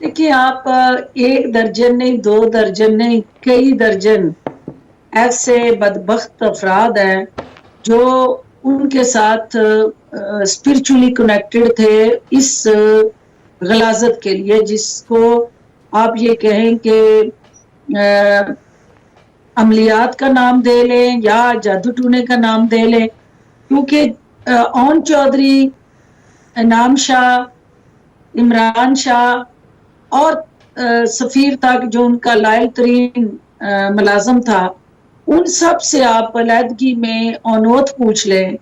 देखिए आप एक दर्जन नहीं, दो दर्जन नहीं, कई दर्जन ऐसे बदबख्त अफराद हैं जो उनके साथ स्पिरिचुअली कनेक्टेड थे इस गलाजत के लिए, जिसको आप ये कहें कि अमलियात का नाम दे लें या जादू टूने का नाम दे लें। क्योंकि ओन चौधरी, इनाम शाह, इमरान शाह और सफीर तक जो उनका लायल तरीन मुलाजम था, उन सब से आप अलहदगी में अनोथ पूछ लें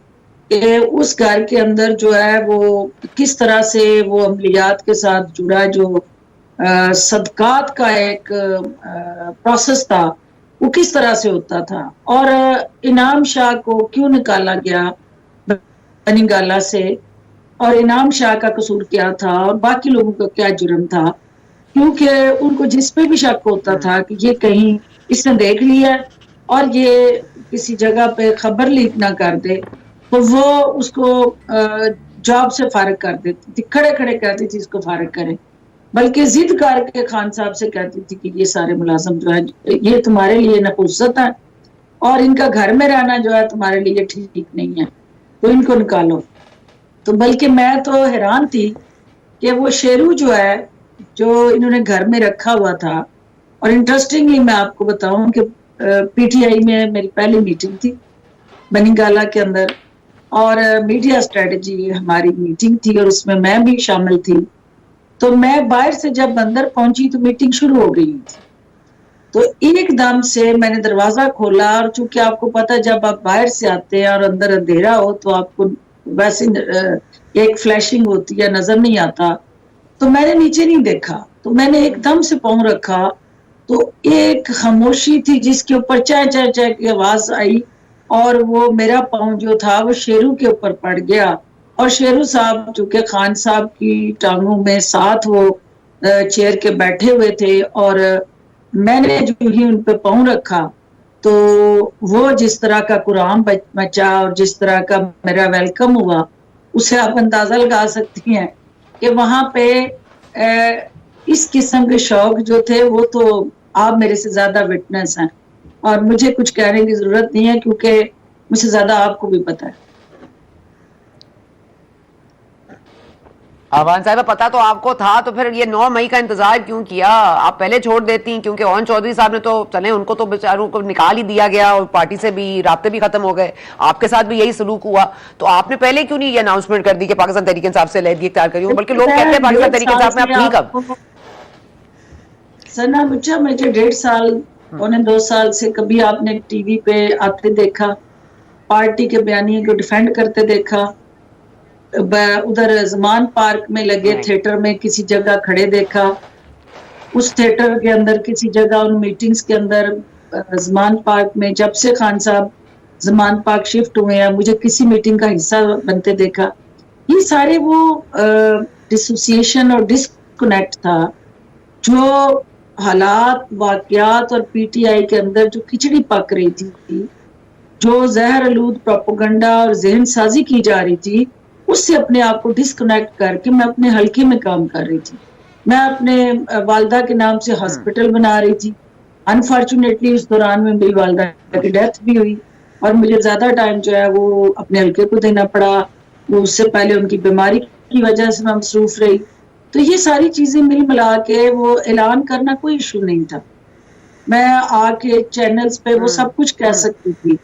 कि उस घर के अंदर जो है वो किस तरह से वो अमलियात के साथ जुड़ा, जो सदकात का एक प्रोसेस था वो किस तरह से होता था, और इनाम शाह को क्यों निकाला गया बनीगाला से, और इनाम शाह का कसूर क्या था और बाकी लोगों का क्या जुर्म था। क्योंकि उनको जिस पे भी शक होता था कि ये कहीं इसने देख लिया और ये किसी जगह पे खबर लीक ना कर दे, तो वो उसको जॉब से फारिग कर देती थी, खड़े खड़े कहती थी इसको फारिग करें। बल्कि जिद करके खान साहब से कहती थी कि ये सारे मुलाजम जो है ये तुम्हारे लिए नपुंसक है और इनका घर में रहना जो है तुम्हारे लिए ठीक नहीं है, तो इनको निकालो। तो बल्कि मैं तो हैरान थी कि वो शेरू जो है, जो इन्होंने घर में रखा हुआ था, और इंटरेस्टिंगली मैं आपको बताऊं कि पीटीआई में मेरी पहली मीटिंग थी बनीगाला के अंदर, और मीडिया स्ट्रेटजी हमारी मीटिंग थी और उसमें मैं भी शामिल थी। तो मैं बाहर से जब अंदर पहुंची तो मीटिंग शुरू हो गई थी, तो एकदम से मैंने दरवाजा खोला, और चूंकि आपको पता है जब आप बाहर से आते हैं और अंदर अंधेरा हो तो आपको वैसे एक फ्लैशिंग होती है, नजर नहीं आता। तो मैंने नीचे नहीं देखा, तो मैंने एकदम से पाँव रखा तो एक खामोशी थी जिसके ऊपर चाय चाय चाय की आवाज आई, और वो मेरा पाँव जो था वो शेरू के ऊपर पड़ गया। और शेरू साहब चूंकि खान साहब की टांगों में साथ वो चेयर के बैठे हुए थे, और मैंने जो ही उन पे पाँव रखा तो वो जिस तरह का कुरान मचा और जिस तरह का मेरा वेलकम हुआ, उसे आप अंदाजा लगा सकती हैं कि वहां पे इस किस्म के शौक जो थे वो तो आप मेरे से ज्यादा विटनेस हैं, और मुझे कुछ कहने की जरूरत नहीं है क्योंकि मुझसे ज्यादा आपको भी पता है। आवान साहब पता तो आपको था, तो फिर ये 9 मई का इंतजार क्यों किया? आप पहले छोड़ देती, क्योंकि ओन चौधरी साहब ने तो चले, उनको तो बेचारों को निकाल ही दिया गया और पार्टी से भी राब्ते भी खत्म हो गए, आपके साथ भी यही सलूक हुआ, तो आपने पहले क्यों नहीं ये अनाउंसमेंट कर दी कि पाकिस्तान तहरीक इंसाफ से अलहदगी इख्तियार करी? बल्कि लोग कहते हैं पाकिस्तान तहरीक इंसाफ में आप थी कब? सना मुझे 1.5 साल पौने 2 साल से कभी आपने टीवी पे आते देखा, पार्टी के बयानियों को डिफेंड करते देखा, उधर जमान पार्क में लगे थिएटर में किसी जगह खड़े देखा, उस थिएटर के अंदर किसी जगह उन मीटिंग्स के अंदर जमान पार्क में, जब से खान साहब जमान पार्क शिफ्ट हुए हैं मुझे किसी मीटिंग का हिस्सा बनते देखा। ये सारे वो डिसोसिएशन और डिस्कनेक्ट था, जो हालात वाकयात और पीटीआई के अंदर जो खिचड़ी पक रही थी, जो जहर आलूद प्रोपेगेंडा और जहन साजी की जा रही थी, उससे अपने आप को डिस्कनेक्ट करके मैं अपने हल्के में काम कर रही थी। मैं अपने वालदा के नाम से हॉस्पिटल बना रही थी। अनफॉर्चुनेटली उस दौरान में मेरी वालदा की डेथ भी हुई और मुझे ज्यादा टाइम जो है वो अपने हल्के को देना पड़ा, वो उससे पहले उनकी बीमारी की वजह से मैं मसरूफ रही। तो ये सारी चीजें मिल मिला के वो ऐलान करना कोई इशू नहीं था, मैं आके चैनल्स पे वो सब कुछ कह सकती थी,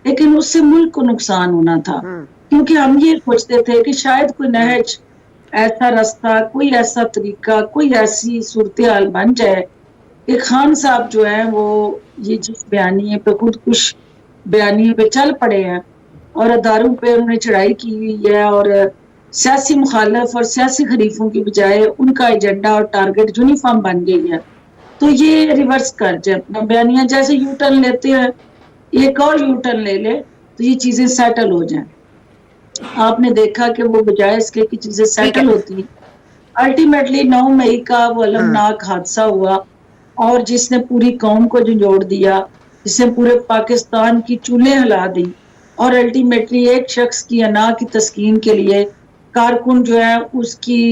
लेकिन उससे मुल्क को नुकसान होना था। क्योंकि हम ये सोचते थे कि शायद कोई नहज, ऐसा रास्ता, कोई ऐसा तरीका, कोई ऐसी सूरत हाल बन जाए कि खान साहब जो है वो ये जिस बयानिए पे खुदकुश बयानिए पे चल पड़े हैं और अदारों पे उन्होंने चढ़ाई की हुई है, और सियासी मुखालफ और सियासी खरीफों की बजाय उनका एजेंडा और टारगेट यूनिफॉर्म बन गई है, तो ये रिवर्स कर जाए अपना बयानिया, जैसे यू टर्न लेते हैं एक और यू टर्न ले ले तो ये चीजें सेटल हो जाए। आपने देखा कि वो बजाय इसके की चीजें सेटल होती, अल्टीमेटली 9 मई का वो अलमनाक हादसा हुआ और जिसने पूरी कौम को झंझोड़ दिया, जिसने पूरे पाकिस्तान की चूल्हे हिला दी, और अल्टीमेटली एक शख्स की अना की तस्कीन के लिए कारकुन जो है उसकी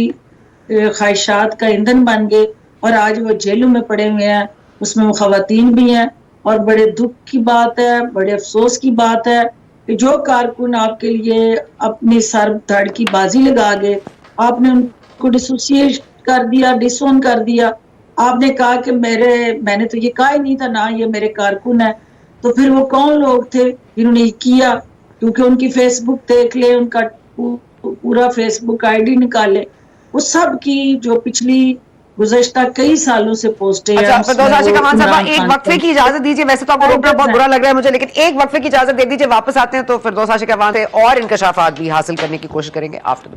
ख्वाहिशात का ईंधन बन गए और आज वो जेलों में पड़े हुए हैं, उसमें वो खवातीन भी हैं। और बड़े दुख की बात है, बड़े अफसोस की बात है कि जो कारकुन आपके लिए अपनी सर धड़ की बाजी लगा गए, आपने उनको डिसोसिएट कर दिया, डिसोन कर दिया। आपने कहा कि मैंने तो ये कहा ही नहीं था ना, ये मेरे कारकुन है। तो फिर वो कौन लोग थे जिन्होंने ये किया? क्योंकि उनकी फेसबुक देख ले, उनका पूरा फेसबुक आईडी निकाले, वो सब की जो पिछली गुज़श्ता कई सालों से पोस्टें हैं, अच्छा फिरदौस उसमें आशिक वो खान साहब इमरान एक खान वक्फे की इजाजत दीजिए। वैसे तो आपको रोकना बहुत बुरा लग रहा है मुझे, लेकिन एक वक्फे की इजाजत दे दीजिए, वापस आते हैं तो फिरदौस आशिक खान से और इंकशाफात भी हासिल करने की कोशिश करेंगे आफ्टर द